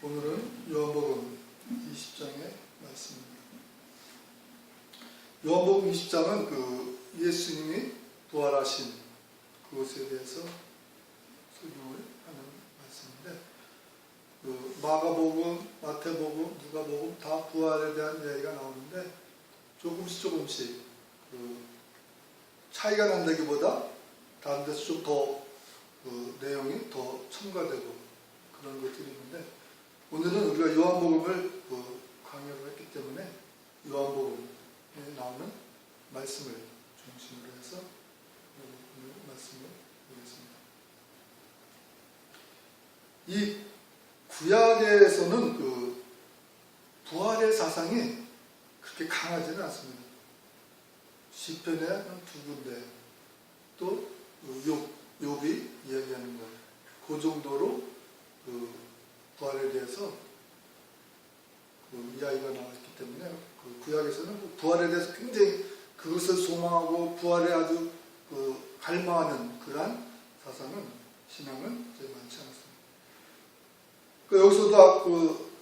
오늘은 요한복음 20장의 말씀입니다. 요한복음 20장은 그 예수님이 부활하신 그것에 대해서 설명을 하는 말씀인데, 그 마가복음, 마태복음, 누가복음 다 부활에 대한 이야기가 나오는데 조금씩 그 차이가 난다기보다 다른 데서 좀 더 그 내용이 더 첨가되고 그런 것들이 있는데, 오늘은 우리가 요한복음을 강의를 했기 때문에 요한복음에 나오는 말씀을 중심으로 해서 오늘 말씀을 보겠습니다. 이 구약에서는 그 부활의 사상이 그렇게 강하지는 않습니다. 시편에 두 군데, 또 욥이 이야기하는 것, 그 정도로 그 부활에 대해서 그 이야기가 나왔기 때문에 그 구약에서는 부활에 대해서 굉장히 그것을 소망하고 부활에 아주 그 갈망하는 그러한 사상은, 신앙은 많지 않았습니다. 그 여기서도 그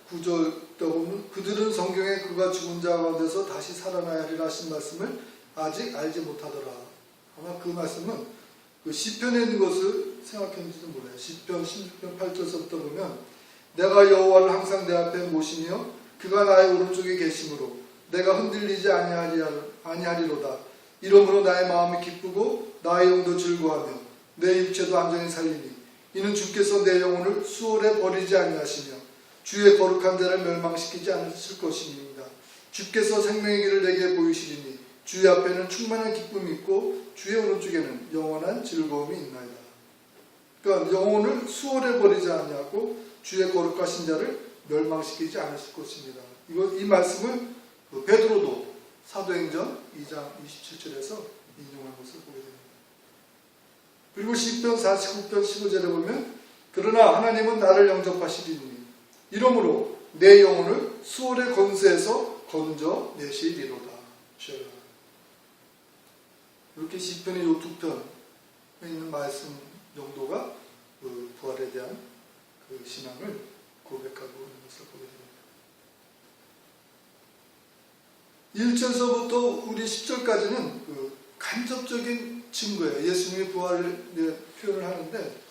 9절 때 보면 그들은 성경에 그가 죽은 자 가운데서 다시 살아나야 하리라 하신 말씀을 아직 알지 못하더라. 아마 그 말씀은 그 시편에 있는 것을 생각했는지도 몰라요. 시편 16편 8절서부터 보면 내가 여호와를 항상 내 앞에 모시며 그가 나의 오른쪽에 계심으로 내가 흔들리지 아니하리로다. 이러므로 나의 마음이 기쁘고 나의 영도 즐거워하며 내 육체도 안전히 살리니 이는 주께서 내 영혼을 수월에 버리지 아니하시며 주의 거룩한 데를 멸망시키지 않으실 것입니다. 주께서 생명의 길을 내게 보이시리니 주의 앞에는 충만한 기쁨이 있고 주의 오른쪽에는 영원한 즐거움이 있나이다. 그러니까 영혼을 수월에 버리지 아니하고 주의 거룩하신 자를 멸망시키지 않으실 것입니다. 이 말씀을 베드로도 사도행전 2장 27절에서 인용한 것을 보게 됩니다. 그리고 시편 49편 15절에 보면 그러나 하나님은 나를 영접하시리니 이러므로 내 영혼을 수월의 권세에서 건져내시리로다. 이렇게 시편의 이 두 편에 있는 말씀 정도가 그 부활에 대한 그 신앙을 고백하고 있는 것을 보게 됩니다. 1절서부터 우리 10절까지는 그 간접적인 증거예요. 예수님의 부활을 표현을 하는데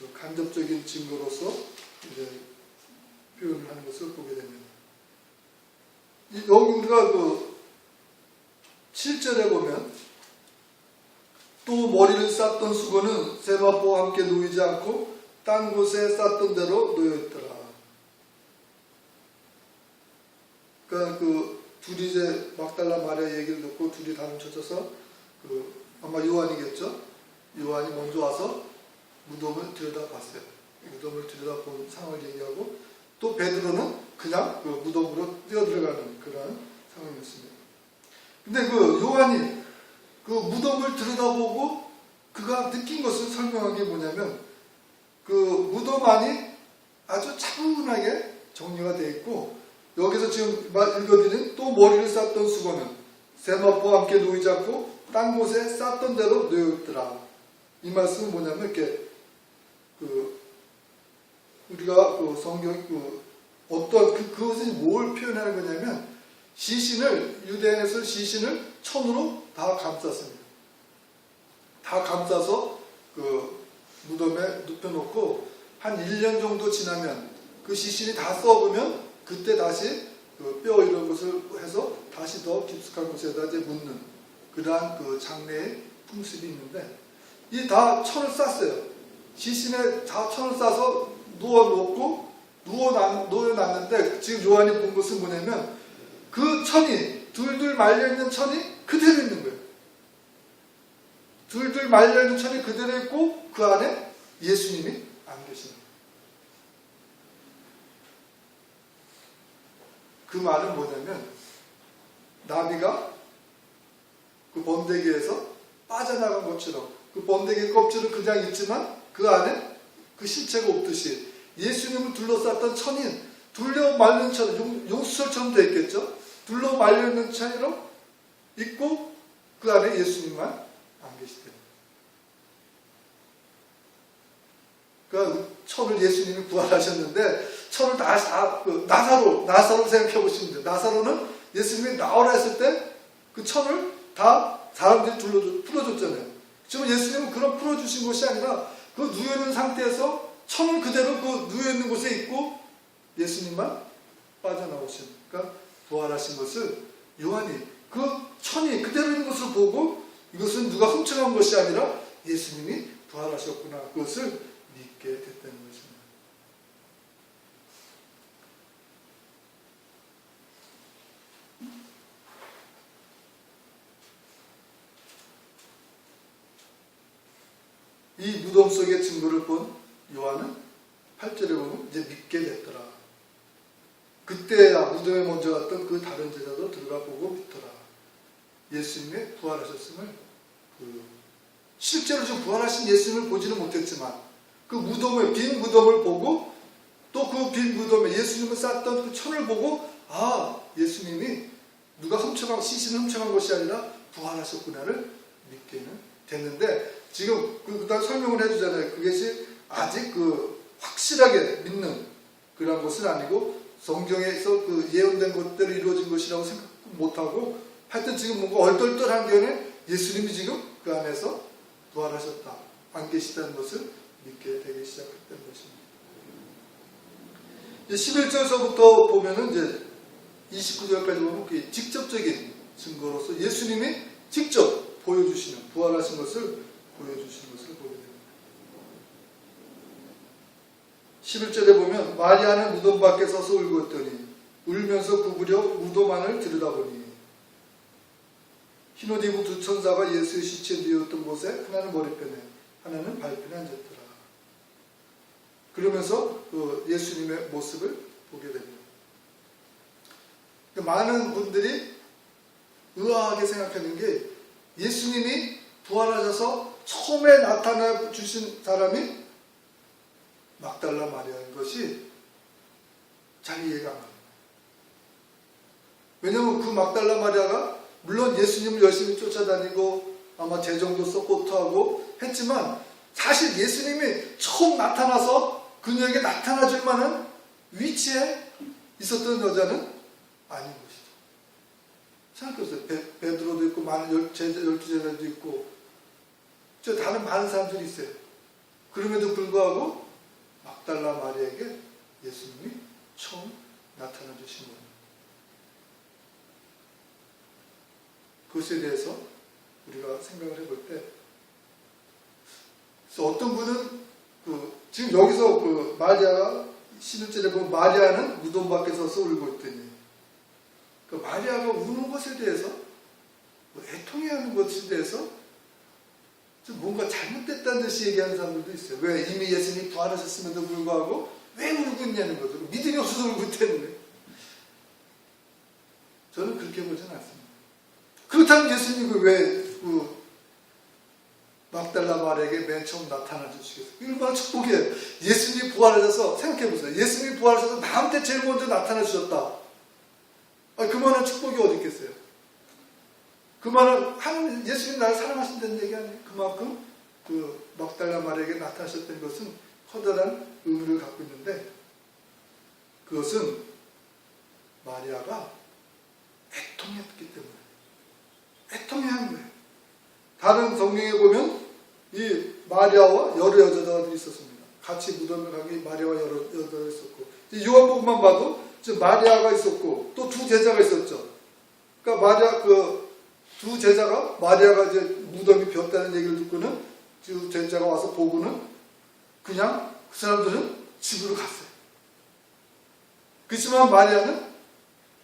그 간접적인 증거로서 이제 표현을 하는 것을 보게 됩니다. 여기 우리가 그 7절에 보면 또 머리를 쌌던 수건은 세마포와 함께 놓이지 않고 딴 곳에 쌌던 대로 놓여있더라. 그러니까 그 둘이 이제 막달라 마리아 얘기를 듣고 둘이 다름 쳐져서 그 아마 요한이겠죠. 요한이 먼저 와서 무덤을 들여다봤어요. 무덤을 들여다본 상황을 얘기하고 또 베드로는 그냥 그 무덤으로 뛰어들어가는 그런 상황이었습니다. 근데 그 요한이 그 무덤을 들여다보고 그가 느낀 것을 설명한 게 뭐냐면 그 무덤 안이 아주 차분하게 정리가 되어 있고 여기서 지금 읽어드린 또 머리를 쌌던 수건은 세마포와 함께 놓이지 않고 딴 곳에 쌌던 대로 놓여있더라. 이 말씀은 뭐냐면 이렇게 그 우리가 그 성경 어떤 그것이 뭘 표현하는 거냐면 시신을 유대인에서 시신을 천으로 다 감쌌습니다. 다 감싸서 그 무덤에 눕혀놓고 한 1년 정도 지나면 그 시신이 다 썩으면 그때 다시 그 뼈 이런 것을 해서 다시 더 깊숙한 곳에다 이제 묻는 그러한 그 장례의 풍습이 있는데 이 다 천을 쌌어요. 시신에 다 천을 싸서 놓여놨는데 지금 요한이 본 것은 뭐냐면 그 천이 둘둘 말려있는 천이 그대로 있는 거예요. 둘둘 말려있는 천이 그대로 있고 그 안에 예수님이 안 계시는 거예요. 그 말은 뭐냐면 나비가 그 번데기에서 빠져나간 것처럼 그 번데기 껍질은 그냥 있지만 그 안에 그 실체가 없듯이 예수님을 둘러쌌던 천이 둘러 말린 천, 용수철처럼 되어 있겠죠. 둘러 말려있는 천으로 있고 그 안에 예수님만 안 계시대요. 그러니까 천을 예수님이 부활하셨는데 천을 다시 나사로 생각해 보시면 돼요. 나사로는 예수님이 나오라 했을 때 그 천을 다 사람들이 풀어줬잖아요. 지금 예수님은 그런 풀어주신 것이 아니라 그 누워있는 상태에서 천을 그대로 그 누워있는 곳에 있고 예수님만 빠져나오신, 그러니까 부활하신 것을 요한이 그 천이 그대로 있는 것을 보고 이것은 누가 훔쳐간 것이 아니라 예수님이 부활하셨구나, 그것을 믿게 됐다는 것입니다. 이 무덤 속의 증거를 본 요한은 8절에 보면 이제 믿게 됐더라. 그때야 무덤에 먼저 갔던 그 다른 제자도 들어가 보고 믿더라. 예수님의 부활하셨음을 실제로 지금 부활하신 예수님을 보지는 못했지만 그 무덤을, 빈 무덤을 보고 또 그 빈 무덤에 예수님을 쌌던 그 천을 보고 예수님이 누가 시신을 훔쳐간 것이 아니라 부활하셨구나를 믿게는 됐는데 지금 그다음 설명을 해주잖아요. 그것이 아직 확실하게 믿는 그런 것은 아니고 성경에서 그 예언된 것대로 이루어진 것이라고 생각 못하고 하여튼 지금 뭔가 얼떨떨한 견해 예수님이 지금 그 안에서 부활하셨다, 안 계시다는 것을 믿게 되기 시작했다는 것입니다. 11절서부터 보면은 이제 29절까지 보면 그 직접적인 증거로서 예수님이 직접 보여주시는, 부활하신 것을 보여주시는 것을 보게 됩니다. 11절에 보면 마리아는 무덤 밖에 서서 울고 있더니 울면서 구부려 무덤 안을 들여다보니 흰옷 입은 두 천사가 예수의 시체 누웠던 곳에 하나는 머리편에 하나는 발편에 앉았더라. 그러면서 예수님의 모습을 보게 됩니다. 많은 분들이 의아하게 생각하는 게 예수님이 부활하셔서 처음에 나타나 주신 사람이 막달라 마리아인 것이 잘 이해가 안 갑니다. 왜냐하면 그 막달라 마리아가 물론 예수님을 열심히 쫓아다니고 아마 재정도 서포트하고 했지만 사실 예수님이 처음 나타나서 그녀에게 나타나줄 만한 위치에 있었던 여자는 아닌 것이죠. 생각해보세요. 베드로도 있고 많은 12제자도 있고 다른 많은 사람들이 있어요. 그럼에도 불구하고 막달라 마리아에게 예수님이 처음 나타나 주신 겁니다. 그것에 대해서 우리가 생각을 해볼 때 어떤 분은 지금 여기서 마리아가 11절에 보면 마리아는 무덤 밖에 서서 울고 있더니 마리아가 우는 것에 대해서 애통해하는 것에 대해서 좀 뭔가 잘못됐다는 듯이 얘기하는 사람들도 있어요. 왜? 이미 예수님이 부활하셨음에도 불구하고 왜 울고 있냐는 거죠. 믿음이 없어서 울고 있다는. 저는 그렇게 보지는 않습니다. 그렇다면 예수님이 왜 막달라 마리아에게 맨 처음 나타나 주시겠어요? 얼마나 축복이에요. 예수님이 부활하셔서 생각해보세요. 예수님이 부활하셔서 나한테 제일 먼저 나타나 주셨다. 그만한 축복이 어디 있겠어요? 그만한 예수님 나를 사랑하신다는 얘기 아니에요? 그만큼 막달라 마리아에게 나타나셨다는 것은 커다란 의미를 갖고 있는데 그것은 마리아가 애통했기 때문에 애통해한 거예요. 다른 성경에 보면 이 마리아와 여러 여자들이 있었습니다. 같이 무덤에 가기 마리아와 여러 여자가 있었고 요한복음만 봐도 마리아가 있었고 또 두 제자가 있었죠. 그러니까 두 제자가 마리아가 이제 무덤이 비었다는 얘기를 듣고는 두 제자가 와서 보고는 그냥 그 사람들은 집으로 갔어요. 그렇지만 마리아는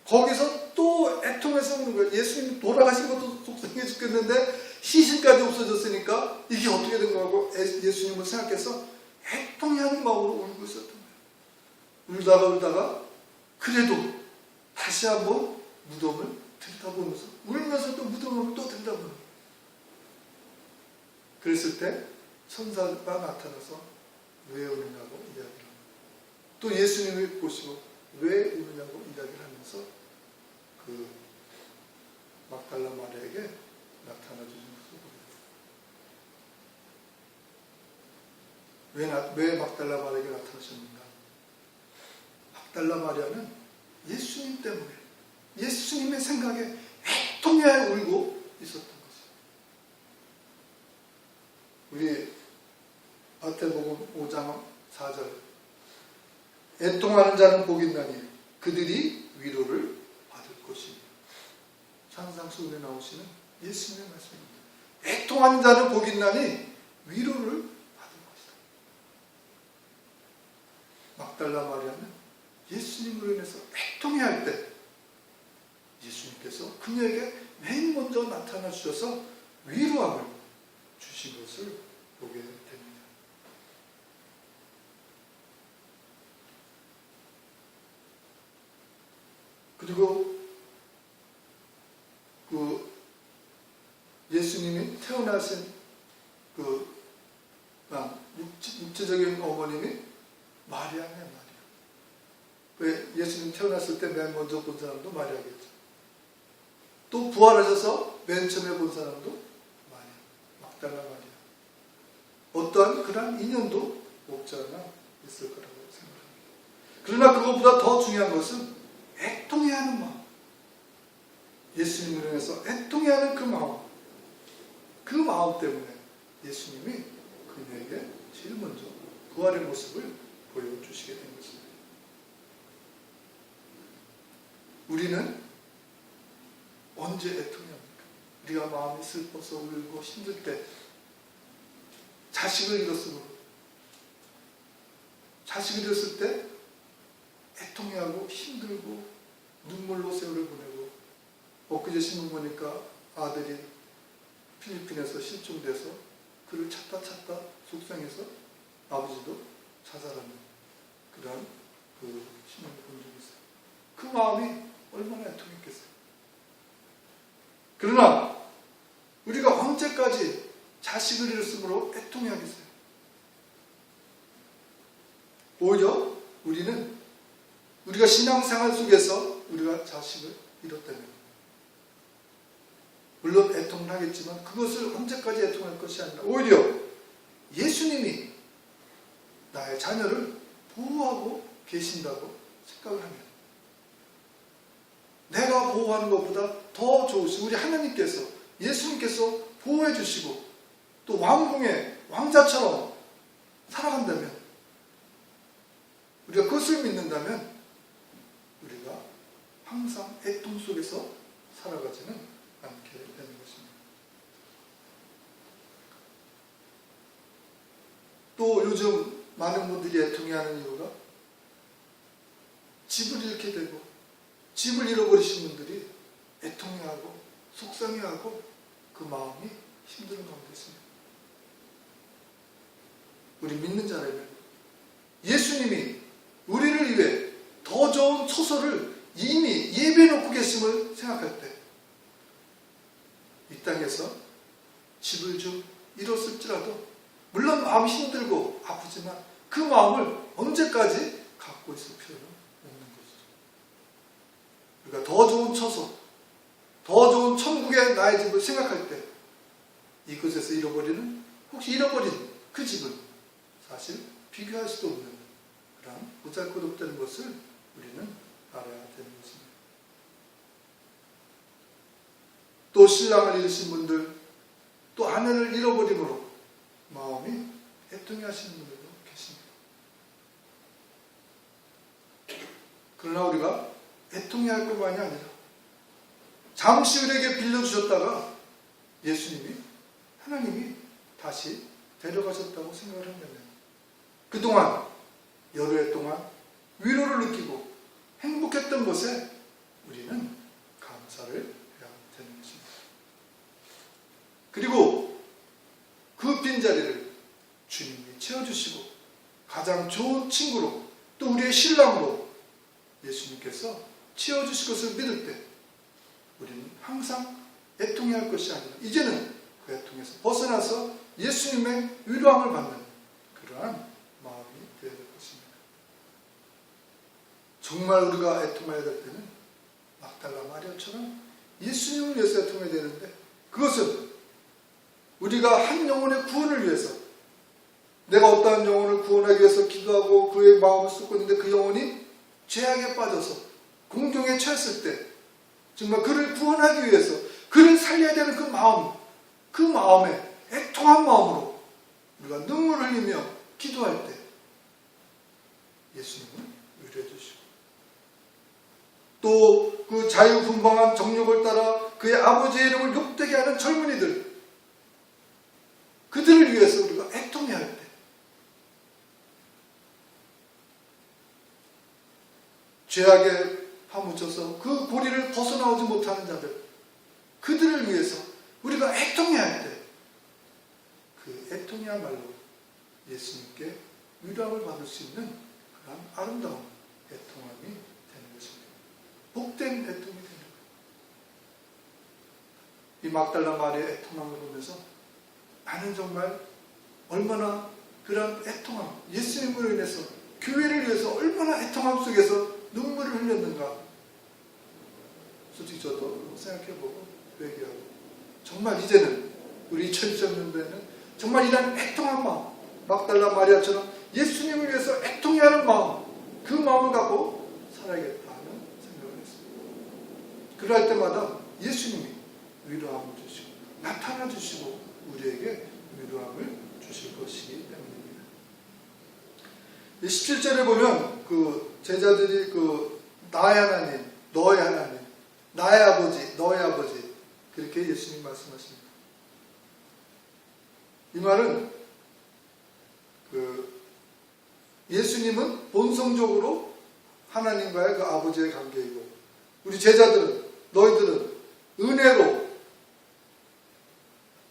거기서 또 애통해서 오는 거예요. 예수님이 돌아가신 것도 속상해 죽겠는데 시신까지 없어졌으니까 이게 어떻게 된 거고 예수님을 생각해서 애통해하는 마음으로 울고 있었던 거예요. 울다가 그래도 다시 한번 무덤을 들여다보면서 울면서 또 무덤을 또 들여다보는 거예요. 그랬을 때 천사가 나타나서 왜 우느냐고 이야기를 합니다. 또 예수님을 보시고 왜 우느냐고 이야기를 하면서 막달라 마리아에게 나타나 주신 것을 왜 막달라 마리아에게 나타나셨는가? 막달라 마리아는 예수님 때문에, 예수님의 생각에 애통해야 울고 있었던 것이죠. 우리 마태복음 5장 4절, 애통하는 자는 복이 있나니 그들이 위로를 받을 것이니. 산상수훈에 나오시는 예수님의 말씀입니다. 애통하는 자는 복이 있나니 위로를 받을 것이다. 막달라 마리아는 예수님으로 인해서 애통해야 할 때 예수님께서 그녀에게 맨 먼저 나타나 주셔서 위로함을 주신 것을 보게 됩니다. 그리고 예수님이 태어나신 육체적인 어머님이 마리아네, 마리아. 왜 예수님 태어났을 때 맨 먼저 본 사람도 마리아겠죠. 또 부활하셔서 맨 처음에 본 사람도 마리아, 막달라 마리아. 어떠한 그런 인연도 없지 않아 있을 거라고 생각합니다. 그러나 그것보다 더 중요한 것은 애통해야 하는 마음. 예수님을 위해서 애통해야 하는 그 마음. 그 마음 때문에 예수님이 그녀에게 제일 먼저 부활의 모습을 보여주시게 된 것입니다. 우리는 언제 애통해야 합니까? 우리가 마음이 슬퍼서 울고 힘들 때, 자식을 잃었으므로, 자식을 잃었을 때 애통해야 하고 힘들고 눈물로 세월을 보내고, 엊그제 신문 보니까 아들이 필리핀에서 실종돼서 그를 찾다 속상해서 아버지도 자살하는 그런 신문을 본 적이 있어요. 그 마음이 얼마나 애통했겠어요. 그러나 우리가 언제까지 자식을 잃었으므로 애통해야겠어요? 오히려 우리가 신앙생활 속에서 우리가 자식을 잃었다면, 물론 애통을 하겠지만 그것을 언제까지 애통할 것이 아니라 오히려 예수님이 나의 자녀를 보호하고 계신다고 생각을 하면, 내가 보호하는 것보다 더 좋으신 우리 하나님께서, 예수님께서 보호해 주시고 또 왕궁의 왕자처럼 살아간다면, 우리가 그것을 믿는다면 우리가 항상 애통 속에서 살아가지는 않게 되는 것입니다. 또 요즘 많은 분들이 애통해하는 이유가 집을 잃게 되고, 집을 잃어버리신 분들이 애통해하고 속상해하고 그 마음이 힘든 가운데 있습니다. 우리 믿는 자라면 예수님이 우리를 위해 더 좋은 처소를 이미 예비해 놓고 계심을 생각할 때, 이 땅에서 집을 좀 잃었을지라도 물론 마음이 힘들고 아프지만 그 마음을 언제까지 갖고 있을 필요는 없는 것이죠. 우리가 더 좋은 처소, 더 좋은 천국의 나의 집을 생각할 때 이곳에서 혹시 잃어버린 그 집은 사실 비교할 수도 없는 그런 보잘것없다는 것을 우리는 알아야 되는 것입니다. 또 신랑을 잃으신 분들, 또 아내를 잃어버림으로 마음이 애통해 하시는 분들도 계십니다. 그러나 우리가 애통해 할 것만이 아니라 잠시 우리에게 빌려주셨다가 하나님이 다시 데려가셨다고 생각을 한다면, 그동안 여러 해 동안 위로를 느끼고 행복했던 것에 우리는 감사를 해야 되는 것입니다. 그리고 그 빈자리를 주님이 채워주시고 가장 좋은 친구로, 또 우리의 신랑으로 예수님께서 채워주실 것을 믿을 때 우리는 항상 애통해야 할 것이 아니라 이제는 그 애통에서 벗어나서 예수님의 위로함을 받는 그러한 마음이 되어야 될 것입니다. 정말 우리가 애통해야 될 때는 막달라 마리아처럼 예수님을 위해서 애통해야 되는데, 그것은 우리가 한 영혼의 구원을 위해서 내가 어떠한 영혼을 구원하기 위해서 기도하고 그의 마음을 쏟고 있는데 그 영혼이 죄악에 빠져서 공경에 처했을 때 정말 그를 구원하기 위해서 그를 살려야 되는 그 마음에 애통한 마음으로 우리가 눈물을 흘리며 기도할 때 예수님은 위로해 주시고, 또 그 자유분방한 정욕을 따라 그의 아버지의 이름을 욕되게 하는 젊은이들, 그들을 위해서 우리가 애통해야 할 때, 죄악에 파묻혀서 그 고리를 벗어나오지 못하는 자들, 그들을 위해서 우리가 애통해야 할 때, 그 애통이야말로 예수님께 위로함을 받을 수 있는 그런 아름다운 애통함이 되는 것입니다. 복된 애통이 되는 거예요. 이 막달라 마리아의 애통함을 보면서 나는 정말 얼마나 그런 애통함, 예수님으로 인해서 교회를 위해서 얼마나 애통함 속에서 눈물을 흘렸는가. 솔직히 저도 생각해보고 회개하고, 정말 이제는 우리 2023년도에는 정말 이런 애통한 마음, 막달라 마리아처럼 예수님을 위해서 애통해야 하는 마음, 그 마음을 갖고 살아야겠다 하는 생각을 했습니다. 그럴 때마다 예수님이 위로함을 주시고 나타나 주시고 우리에게 위로함을 주실 것이기 때문입니다. 17절에 보면 그 제자들이 그 나의 하나님, 너의 하나님, 나의 아버지, 너의 아버지, 그렇게 예수님 말씀하십니다. 이 말은 그 예수님은 본성적으로 하나님과의 그 아버지의 관계이고, 우리 제자들은, 너희들은 은혜로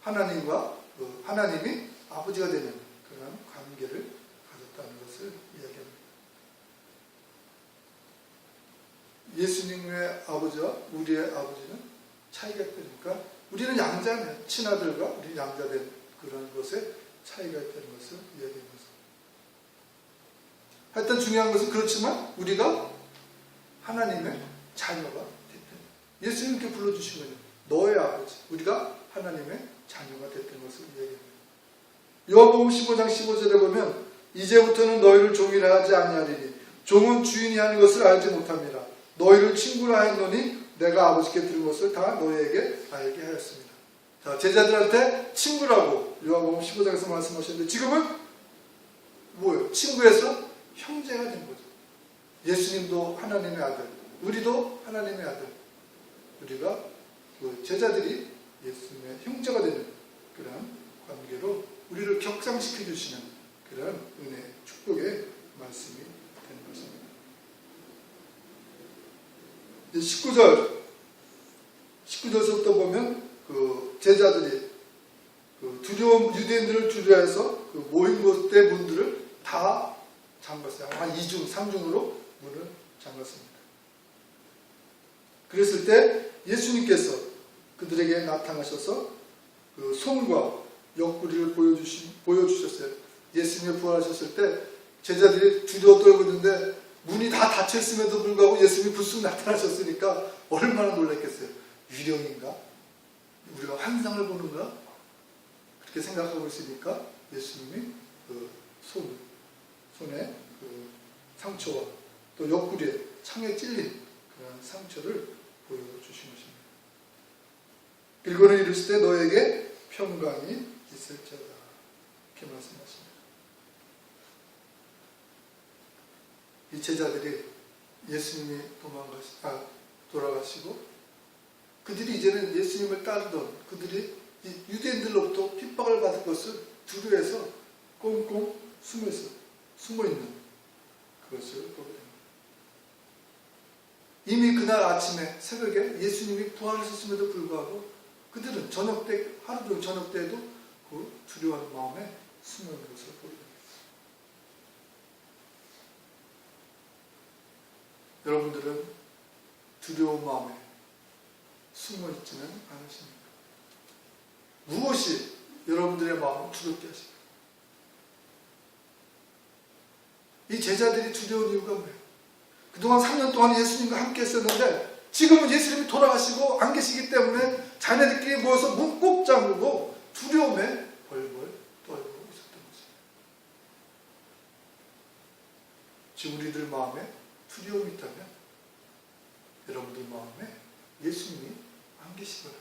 하나님과 그 하나님이 아버지가 되는 그런 관계를 가졌다는 것을 이야기합니다. 예수님의 아버지와 우리의 아버지는 차이가 있다니까, 우리는 양자는 친아들과 우리 양자된 그런 것에 차이가 있다는 것을 이야기합니다. 하여튼 중요한 것은 그렇지만 우리가 하나님의 자녀가 됐다. 예수님 이렇게 불러주신 거예요. 너의 아버지, 우리가 하나님의 자녀가 됐다는 것을 이야기합니다. 요한복음 15장 15절에 보면 이제부터는 너희를 종이라 하지 아니하리니 종은 주인이 하는 것을 알지 못합니다. 너희를 친구라 하였노니 내가 아버지께 들은 것을 다 너희에게 알게 하였습니다. 자, 제자들한테 친구라고 요한복음 15장에서 말씀하셨는데, 지금은 뭐예요? 친구에서 형제가 된 거죠. 예수님도 하나님의 아들, 우리도 하나님의 아들, 우리가 그 제자들이 예수님의 형제가 되는 그런 관계로 우리를 격상시켜 주시는 그런 은혜, 축복의 말씀이 되는 것입니다. 19절서부터 보면 그 제자들이 그 두려움, 유대인들을 두려워해서 그 모인 곳의 문들을 다 잠갔어요. 한 2중, 3중으로 문을 잠갔습니다. 그랬을 때 예수님께서 그들에게 나타나셔서 그 손과 옆구리를 보여주셨어요. 예수님이 부활하셨을 때 제자들이 두려워 떨고 있는데 문이 다 닫혀있음에도 불구하고 예수님이 불쑥 나타나셨으니까 얼마나 놀랐겠어요. 유령인가? 우리가 환상을 보는가? 그렇게 생각하고 있으니까 예수님이 그 손에 그 상처와 또 옆구리에 창에 찔린 그런 상처를 보여주신 것입니다. 그리고는 이르실 때 너에게 평강이 있을지어다, 이렇게 말씀하십니다. 이 제자들이 예수님이 돌아가시고 그들이 이제는 예수님을 따르던 그들이 유대인들로부터 핍박을 받을 것을 두려워해서 꽁꽁 숨어있는 그것을 보게 됩니다. 이미 그날 아침에 새벽에 예수님이 부활하셨음에도 불구하고 그들은 하루 종일 저녁 때에도 그 두려워하는 마음에 숨어있는 것을 보게 됩니다. 여러분들은 두려운 마음에 숨어있지는 않으십니까? 무엇이 여러분들의 마음을 두렵게 하십니까? 이 제자들이 두려운 이유가 뭐예요? 그동안 3년 동안 예수님과 함께 했었는데 지금은 예수님이 돌아가시고 안 계시기 때문에 자녀들끼리 모여서 문 꼭 잠그고 두려움에 벌벌 떨고 있었던 것입니다. 지금 우리들 마음에 두려움이 있다면 여러분들 마음에 예수님이 안 계시거나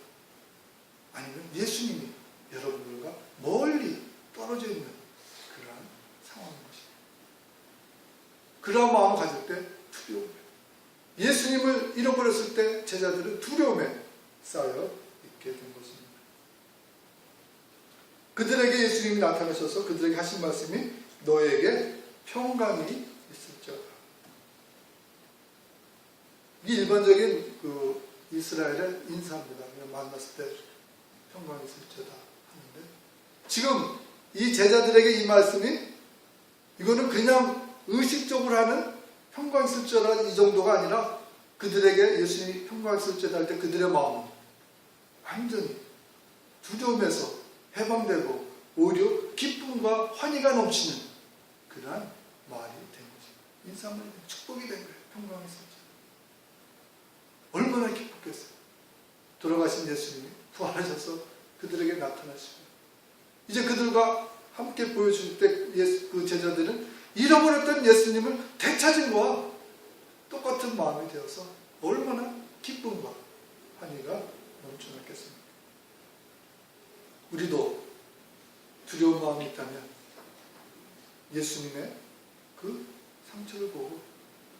아니면 예수님이 여러분들과 멀리 떨어져 있는 그러한 상황인 것입니다. 그러한 마음을 가질 때 두려움이에요. 예수님을 잃어버렸을 때 제자들은 두려움에 쌓여 있게 된 것입니다. 그들에게 예수님이 나타나셔서 그들에게 하신 말씀이 너에게 평강이 있을지어다. 이게 일반적인 그 이스라엘의 인사입니다. 그냥 만났을 때 평강이 있을지어다 하는데 지금 이 제자들에게 이 말씀이 이거는 그냥 의식적으로 하는 평강이 있을지어다 이 정도가 아니라 그들에게 예수님이 평강이 있을지어다 할 때 그들의 마음은 완전히 두려움에서 해방되고 오히려 기쁨과 환희가 넘치는 그러한 말이 된 거죠. 인사말이 축복이 된 거예요. 평강이 있었죠. 얼마나 기뻤겠어요. 돌아가신 예수님이 부활하셔서 그들에게 나타나시고 이제 그들과 함께 보여줄 때 그 제자들은 잃어버렸던 예수님을 되찾은 거와 똑같은 마음이 되어서 얼마나 기쁨과 환희가 넘쳐났겠습니까? 우리도 두려운 마음이 있다면 예수님의 그 상처를 보고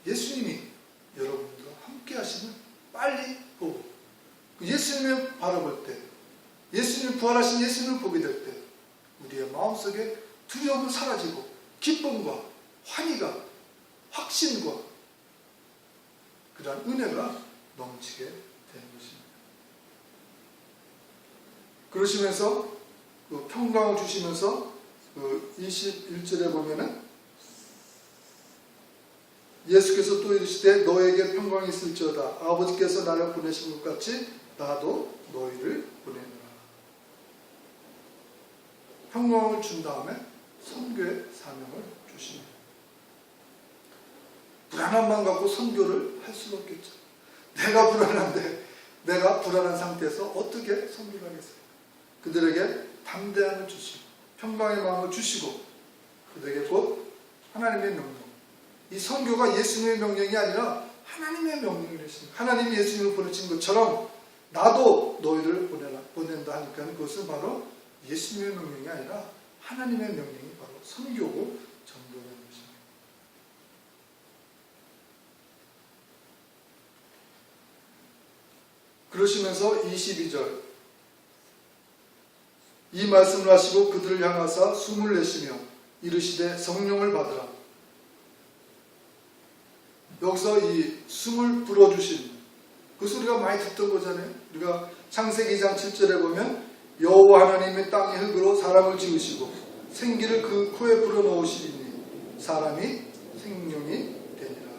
예수님이 여러분들과 함께 하시면 빨리 보고 예수님을 바라볼 때 예수님 부활하신 예수님을 보게 될 때 우리의 마음속에 두려움은 사라지고 기쁨과 환희가 확신과 그러한 은혜가 넘치게 되는 것입니다. 그러시면서 그 평강을 주시면서 그 21절에 보면은 예수께서 또 이르시되 너에게 평강이 있을지어다. 아버지께서 나를 보내신 것 같이 나도 너희를 보내노라. 평강을 준 다음에 선교의 사명을 주십니다. 불안한 마음 갖고 선교를 할 수는 없겠죠. 내가 불안한데 내가 불안한 상태에서 어떻게 선교를 하겠어요? 그들에게 담대함을 주시고 평강의 마음을 주시고 그들에게 곧 하나님의 명령, 이 선교가 예수님의 명령이 아니라 하나님의 명령을 했습니다. 하나님이 예수님을 보내신 것처럼 나도 너희를 보낸다 하니까 그것은 바로 예수님의 명령이 아니라 하나님의 명령이 바로 선교고 전도라는 것입니다. 그러시면서 22절 이 말씀을 하시고 그들을 향하사 숨을 내쉬며 이르시되 성령을 받으라. 여기서 이 숨을 불어주신 그것을 우리가 많이 듣던 거잖아요. 우리가 창세기 2장 7절에 보면 여호와 하나님의 땅의 흙으로 사람을 지으시고 생기를 그 코에 불어넣으시리니 사람이 생명이 되니라.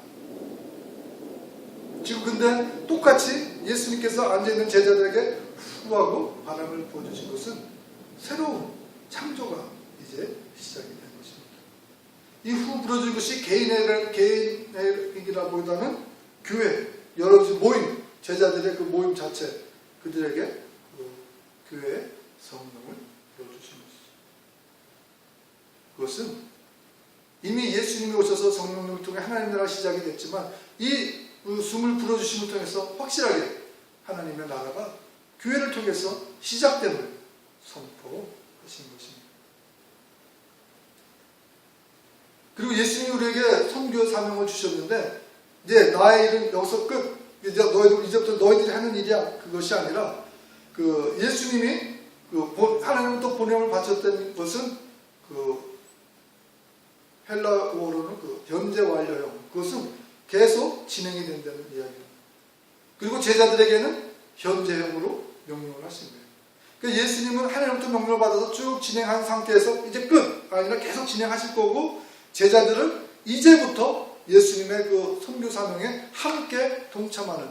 지금 근데 똑같이 예수님께서 앉아있는 제자들에게 후하고 바람을 부어주신 것은 새로운 창조가 이제 시작이 된 것입니다. 이 후 불어준 것이 개인이라기보다는 교회, 여러 모임, 제자들의 그 모임 자체, 그들에게 그 교회의 성령을 부어주신 것이죠. 그것은 이미 예수님이 오셔서 성령님을 통해 하나님 나라가 시작이 됐지만 이 숨을 불어주심을 통해서 확실하게 하나님의 나라가 교회를 통해서 시작됨을 선포하신 것입니다. 그리고 예수님이 우리에게 선교 사명을 주셨는데 이제 나의 일은 여기서 끝. 이제 이제부터 너희들이 하는 일이야. 그것이 아니라 그 예수님이 그 하나님부터 보냄을 바쳤던 것은 그 헬라어로는 그 현재 완료형. 그것은 계속 진행이 된다는 이야기입니다. 그리고 제자들에게는 현재형으로 명령을 하신 거예요. 그러니까 예수님은 하나님부터 명령을 받아서 쭉 진행한 상태에서 이제 끝 아니라 계속 진행하실 거고 제자들은 이제부터 예수님의 그 선교 사명에 함께 동참하는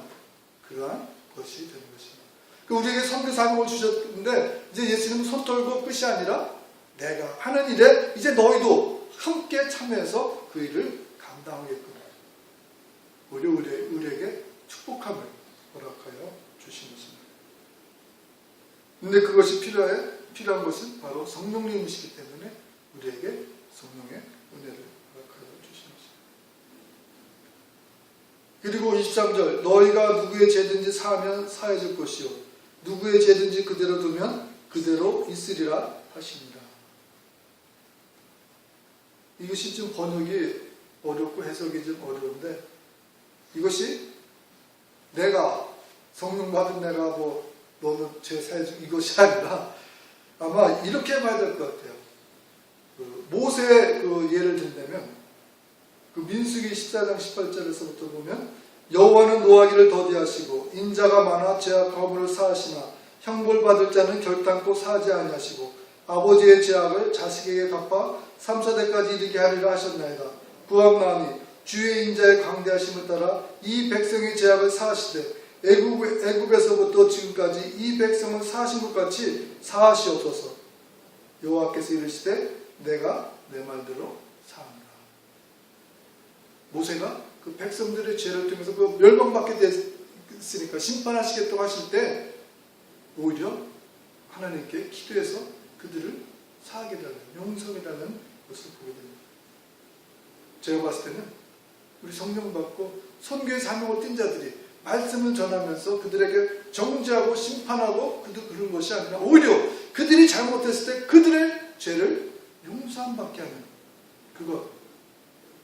그러한 것이 되는 것입니다. 그러니까 우리에게 선교 사명을 주셨는데 이제 예수님은 손 떨고 끝이 아니라 내가 하는 일에 이제 너희도 함께 참여해서 그 일을 감당하게끔 우리에게 축복함을 허락하여 주신 것입니다. 그런데 그것이 필요한 것은 바로 성령님이시기 때문에 우리에게 성령의 은혜를 허락하여 주신 것입니다. 그리고 23절 너희가 누구의 죄든지 사하면 사해질 것이요 누구의 죄든지 그대로 두면 그대로 있으리라 하십니다. 이것이 좀 번역이 어렵고 해석이 좀 어려운데 이것이 내가 성령 받은 내가 뭐 너는 죄 사해줄 이것이 아니라 아마 이렇게 봐야 될 것 같아요. 모세의 예를 든다면 민수기 14장 18절에서부터 보면 여호와는 노하기를 더디하시고 인자가 많아 죄악 허물을 사하시나 형벌받을 자는 결단코 사하지 아니하시고 아버지의 죄악을 자식에게 갚아 3, 4대까지 이르게 하리라 하셨나이다. 구함나니 주의 인자의 강대하심을 따라 이 백성의 죄악을 사하시되 애굽에서부터 지금까지 이 백성을 사하신 것 같이 사하시옵소서. 여호와께서 이르시되 내가 내 말대로 사한다. 모세가 그 백성들의 죄를 통해서 그 멸망받게 됐으니까 심판하시겠다고 하실 때 오히려 하나님께 기도해서 그들을 사하게 달라는 용서해달라는 것을 보게 됩니다. 제가 봤을 때는 우리 성령 받고 선교의 사명을 띈 자들이 말씀을 전하면서 그들에게 정죄하고 심판하고 그런 것이 아니라 오히려 그들이 잘못했을 때 그들의 죄를 용서함받게 하는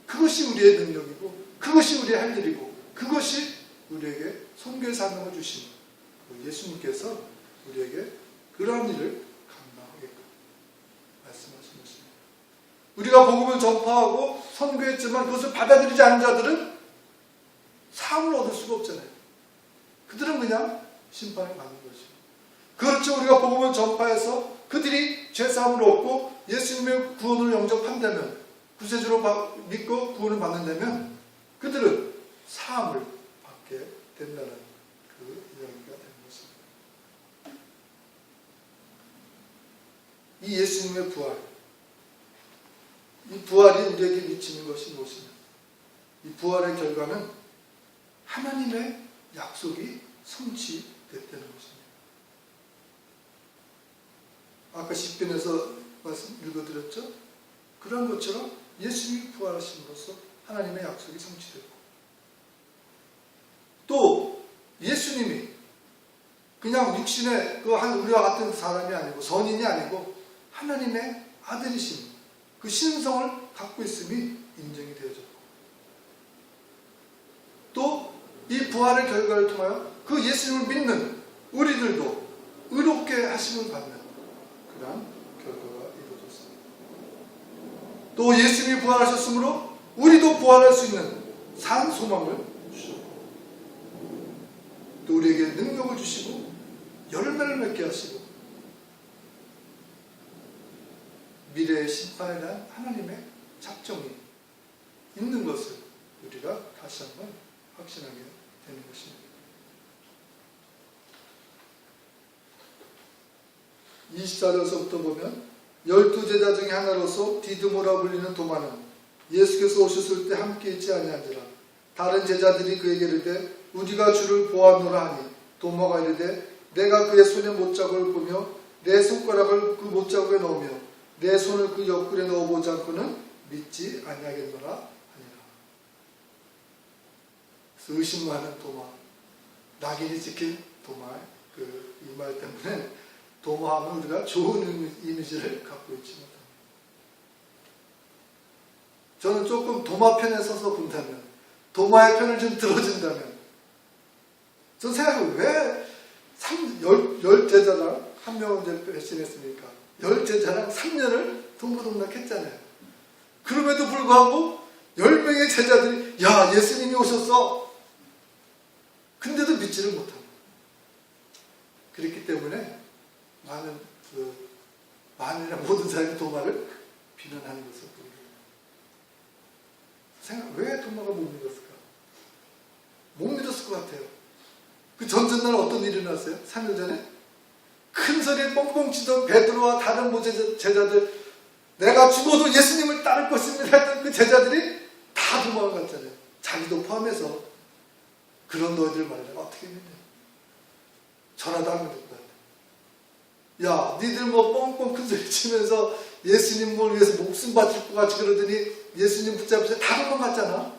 그것이 우리의 능력이고 그것이 우리의 할 일이고 그것이 우리에게 선교의 사명을 주신 예수님께서 우리에게 그러한 일을 감당하게끔 말씀하신 것입니다. 우리가 복음을 전파하고 선교했지만 그것을 받아들이지 않은 자들은 사함을 얻을 수가 없잖아요. 그들은 그냥 심판을 받는 것이죠. 그렇죠. 우리가 복음을 전파해서 그들이 죄사함을 얻고 예수님의 구원을 영접한다면 구세주로 믿고 구원을 받는다면 그들은 사함을 받게 된다는 그 이야기가 되는 것입니다. 이 예수님의 부활, 이 부활이 우리에게 미치는 것이 무엇이냐? 이 부활의 결과는 하나님의 약속이 성취됐다는 것입니다. 아까 시편에서 말씀 읽어드렸죠? 그런 것처럼 예수님이 부활하심으로써 하나님의 약속이 성취되고 또 예수님이 그냥 육신의 우리와 같은 사람이 아니고 선인이 아니고 하나님의 아들이신 그 신성을 갖고 있음이 인정이 되어졌고 또 이 부활의 결과를 통하여 그 예수님을 믿는 우리들도 의롭게 하심을 받는 그러한 결과가 이루어졌습니다. 또 예수님이 부활하셨으므로 우리도 부활할 수 있는 산 소망을 주셨고 또 우리에게 능력을 주시고 열매를 맺게 하시고 미래의 심판에 대한 하나님의 작정이 있는 것을 우리가 다시 한번 확신하게 되는 것입니다. 24절에서부터 보면 12제자 중에 하나로서 디드모라 불리는 도마는 예수께서 오셨을 때 함께 있지 아니한지라. 다른 제자들이 그에게 이르되 우리가 주를 보았노라 하니 도마가 이르되 내가 그의 손의 못자국을 보며 내 손가락을 그 못자국에 넣으며 내 손을 그 옆구리에 넣어보지 않고는 믿지 아니하겠노라 하니라. 그래서 의심 많은 도마, 낙인이 찍힌 도마, 이 말 때문에 도마하면 우리가 좋은 이미지를 갖고 있지 못합니다. 저는 조금 도마 편에 서서 본다면, 도마의 편을 좀 들어준다면, 저는 생각해요. 왜 10제자랑 한 명은 이제 배신했으니까 10제자랑 3년을 동고동락했잖아요. 그럼에도 불구하고 10명의 제자들이 야 예수님이 오셨어. 근데도 믿지를 못합니다. 그렇기 때문에 많은 모든 사람이 도마를 비난하는 것을 보입니다. 왜 도마가 못 믿었을까? 못 믿었을 것 같아요. 그 전전날 어떤 일이 일어났어요? 3일 전에 큰 소리에 뻥뻥 치던 베드로와 다른 제자들, 내가 죽어도 예수님을 따를 것입니다 했던 그 제자들이 다 도망갔잖아요. 자기도 포함해서. 그런 너희들 말을 내가 어떻게 믿냐? 전화도 하면 될 것 같아. 야, 니들 뻥뻥 큰 소리 치면서 예수님을 위해서 목숨 바칠 것 같이 그러더니 예수님 붙잡으셔서 다 도망갔잖아.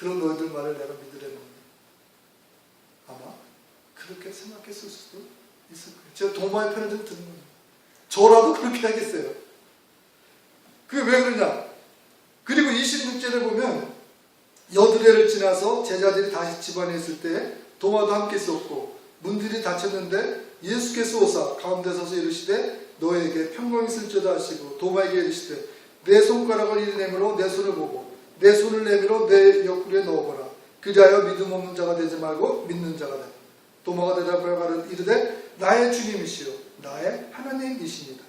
그런 너희들 말을 내가 믿으려는 거예요. 아마 그렇게 생각했을 수도 있을 거예요. 제가 도마의 편을 좀 듣는 거예요. 저라도 그렇게 하겠어요. 그게 왜 그러냐? 그리고 26절에 보면 여드레를 지나서 제자들이 다시 집안에 있을 때 도마도 함께 있었고 문들이 닫혔는데 예수께서 오사 가운데 서서 이르시되 너에게 평강이 있을지어다 하시고 도마에게 이르시되 내 손가락을 이리 내밀어 내 손을 보고 내 손을 내밀어 내 옆구리에 넣어보라. 그리하여 믿음 없는 자가 되지 말고 믿는 자가 되라. 도마가 대답하여 이르되 나의 주님이시요 나의 하나님이십니다.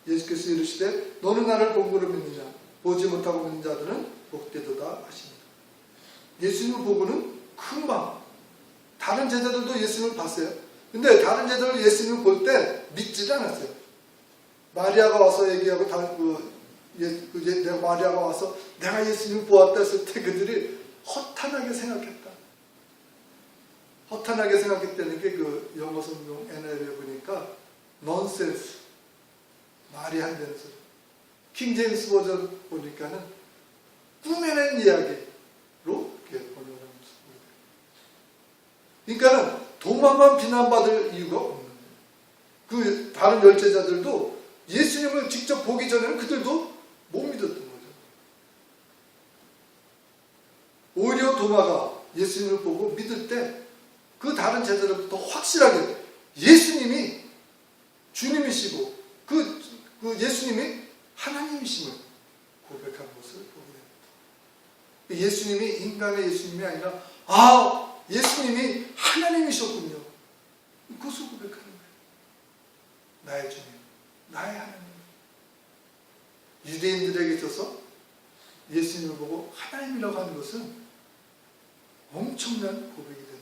예수께서 이르시되 너는 나를 본고로 믿느냐 보지 못하고 믿는 자들은 복되도다 하십니다. 예수님을 보고는 금방 다른 제자들도 예수님을 봤어요. 근데 다른 제자들 예수님을 볼 때 믿지도 않았어요. 마리아가 와서 얘기하고 내가 마리아가 와서 내가 예수님을 보았다 했을 때 그들이 허탄하게 생각했다. 허탄하게 생각했다는 게 그 영어 성경 NIV에 보니까 nonsense 말이 안 되는 소리. 킹 제임스 버전 보니까는 꾸며낸 이야기로 이렇게 번역을 하면서 그러니까는 도마만 비난받을 이유가 없는 거예요. 그 다른 열제자들도 예수님을 직접 보기 전에는 그들도 못 믿었던 거죠. 오히려 도마가 예수님을 보고 믿을 때 그 다른 제자들부터 확실하게 예수님이 주님이시고 그 예수님이 하나님이심을 고백한 것을 보게 됩니다. 예수님이 인간의 예수님이 아니라 예수님이 하나님이셨군요. 그것을 고백하는 거예요. 나의 주님, 나의 하나님. 유대인들에게 있어서 예수님을 보고 하나님이라고 하는 것은 엄청난 고백이 되는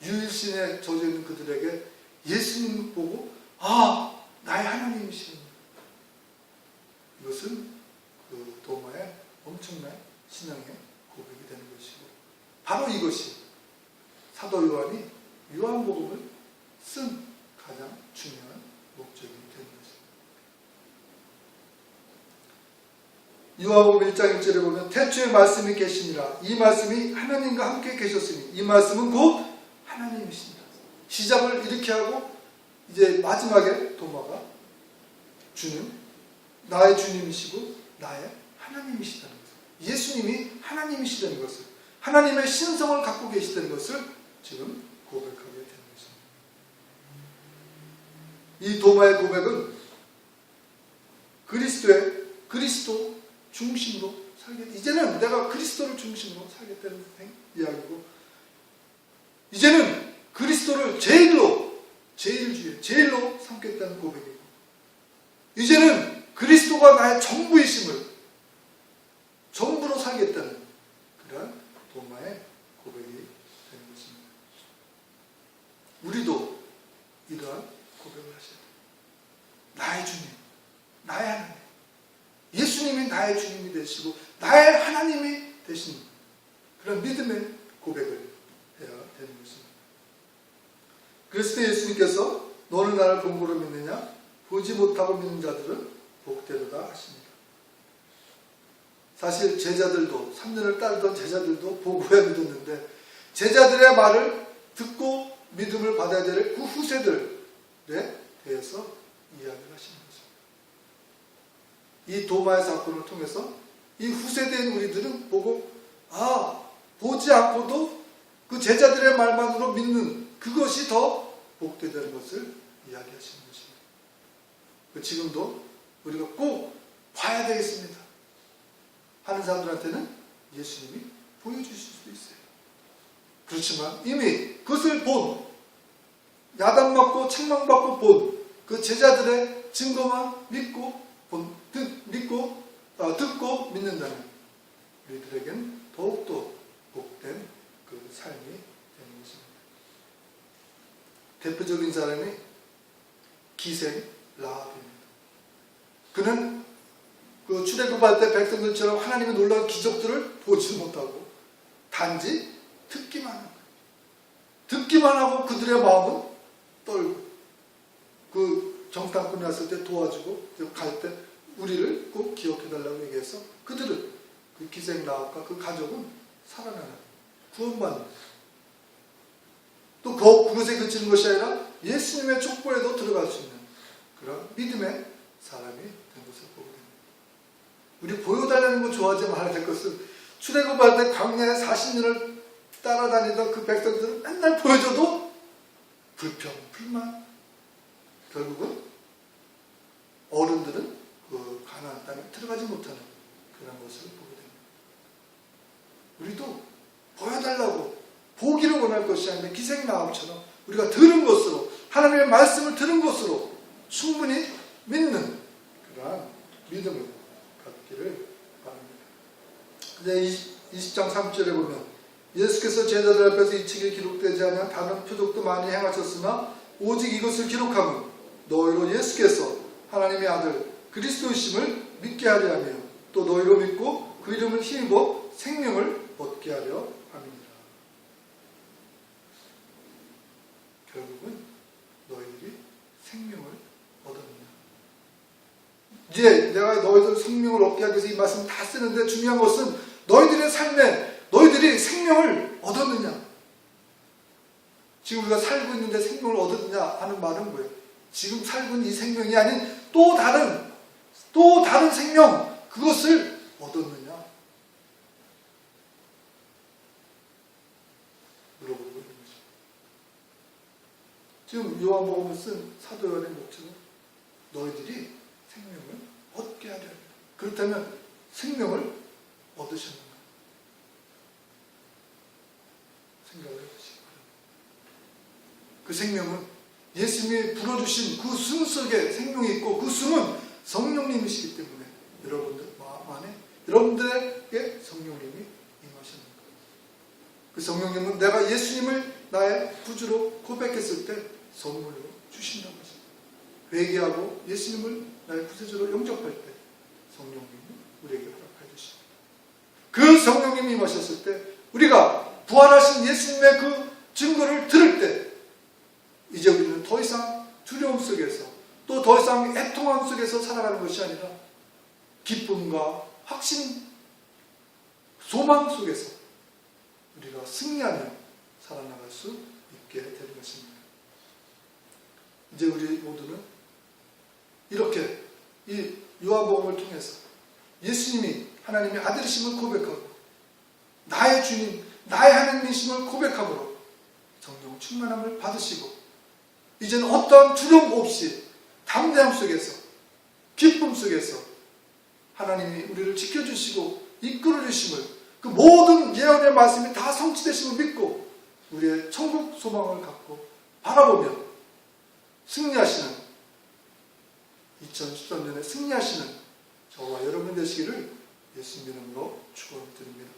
거예요. 유일신에 젖어 있는 그들에게 예수님을 보고 나의 하나님이시는 이것은 그 도마의 엄청난 신앙의 고백이 되는 것이고 바로 이것이 사도 요한이 요한복음을 쓴 가장 중요한 목적이 되는 것입니다. 요한복음 1장 1절에 보면 태초에 말씀이 계시니라 이 말씀이 하나님과 함께 계셨으니 이 말씀은 곧 하나님이십니다. 시작을 이렇게 하고 이제 마지막에 도마가 주님, 나의 주님이시고 나의 하나님이시다는 것을 예수님이 하나님이시다는 것을 하나님의 신성을 갖고 계시다는 것을 지금 고백하게 되는 것입니다. 이 도마의 고백은 그리스도 중심으로 이제는 내가 그리스도를 중심으로 살겠다는 이야기고 이제는 그리스도를 제일로 삼겠다는 고백이고 이제는 그리스도가 나의 전부이심을 전부로 살겠다는 그런 도마의 고백이 되는 것입니다. 우리도 이러한 고백을 하셔야 돼요. 나의 주님, 나의 하나님. 예수님이 나의 주님이 되시고 나의 하나님이 되신 그런 믿음의 고백을 해야 되는 것입니다. 그랬을 때 예수님께서 너는 나를 본고로 믿느냐? 보지 못하고 믿는 자들은 복되도다 하십니다. 사실 제자들도 3년을 따르던 제자들도 보고야 믿었는데 제자들의 말을 듣고 믿음을 받아야 될 그 후세들에 대해서 이야기를 하시는 것입니다. 이 도마의 사건을 통해서 이 후세대인 우리들은 보고 보지 않고도 그 제자들의 말만으로 믿는 그것이 더 복되다는 것을 이야기하시는 것입니다. 지금도 우리가 꼭 봐야 되겠습니다 하는 사람들한테는 예수님이 보여주실 수도 있어요. 그렇지만 이미 그것을 야단맞고 책망받고 본 그 제자들의 증거만 듣고 믿는다면 우리들에게는 더욱더 복된 그 삶이 되는 것입니다. 대표적인 사람이 기생 라합입니다. 그는 그 출애굽할 때 백성들처럼 하나님의 놀라운 기적들을 보지 못하고 단지 듣기만 한 거예요. 듣기만 하고 그들의 마음은 떨고 그 정탐꾼이 왔을 때 도와주고 갈 때 우리를 꼭 기억해달라고 얘기해서 그들은 그 그 기생 나학과 그 가족은 살아나는, 구원받는, 또 그것에 그치는 것이 아니라 예수님의 족보에도 들어갈 수 있는 그런 믿음의 사람이 된 것을 보게 됩니다. 우리 보여달라는 거 좋아하지 말아야 될 것은, 출애굽할 때 광야에 40년을 따라다니던 그 백성들은 맨날 보여줘도 불평, 불만, 결국은 어른들은 그 가나안 땅에 들어가지 못하는 그런 것을 보게 됩니다. 우리도 보여달라고 보기를 원할 것이 아니라 기생나합처럼 우리가 들은 것으로, 하나님의 말씀을 들은 것으로 충분히 믿는 그러한 믿음을 갖기를 바랍니다. 이제 20장 3절에 보면 예수께서 제자들 앞에서 이 책에 기록되지 않은 다른 표적도 많이 행하셨으나 오직 이것을 기록하면 너희로 예수께서 하나님의 아들 그리스도이심을 믿게 하려 하며 또 너희로 믿고 그 이름을 힘입어 생명을 얻게 하려 함이니라. 결국은 너희들이 생명을 얻었느냐. 이제 내가 너희들 생명을 얻게 하기 위해서 이 말씀 다 쓰는데 중요한 것은 너희들의 삶에 너희들이 생명을 얻었느냐. 지금 우리가 살고 있는데 생명을 얻었느냐 하는 말은 뭐예요? 지금 살고 있는 이 생명이 아닌 또 다른 생명, 그것을 얻었느냐 물어보고 있는 거죠. 지금 요한복음을 쓴 사도 요한의 목적은 너희들이 생명을 얻게 하려 합니다. 그렇다면 생명을 얻으셨는가 생각을 해보시기 바랍니다. 그 생명은 예수님이 불어주신 그 숨 속에 생명이 있고 그 숨은 성령님이시기 때문에 여러분들 마음 안에 여러분들에게 성령님이 임하시는 거예요. 그 성령님은 내가 예수님을 나의 구주로 고백했을 때 선물로 주신다고 하십니다. 회개하고 예수님을 나의 구세주로 영접할 때 성령님이 우리에게 허락해 주십니다. 그 성령님이 임하셨을 때 우리가 부활하신 예수님의 그 증거를 들을 때 이제 우리는 더 이상 두려움 속에서 또 더 이상 애통함 속에서 살아가는 것이 아니라 기쁨과 확신, 소망 속에서 우리가 승리하며 살아나갈 수 있게 되는 것입니다. 이제 우리 모두는 이렇게 이 요한복음을 통해서 예수님이 하나님의 아들이심을 고백하고 나의 주님, 나의 하나님이심을 고백함으로 성령 충만함을 받으시고 이제는 어떠한 두려움 없이 담대함 속에서 기쁨 속에서 하나님이 우리를 지켜주시고 이끌어주심을 그 모든 예언의 말씀이 다 성취되심을 믿고 우리의 천국 소망을 갖고 바라보며 승리하시는 2013년에 승리하시는 저와 여러분 되시기를 예수님 이름으로 축원드립니다.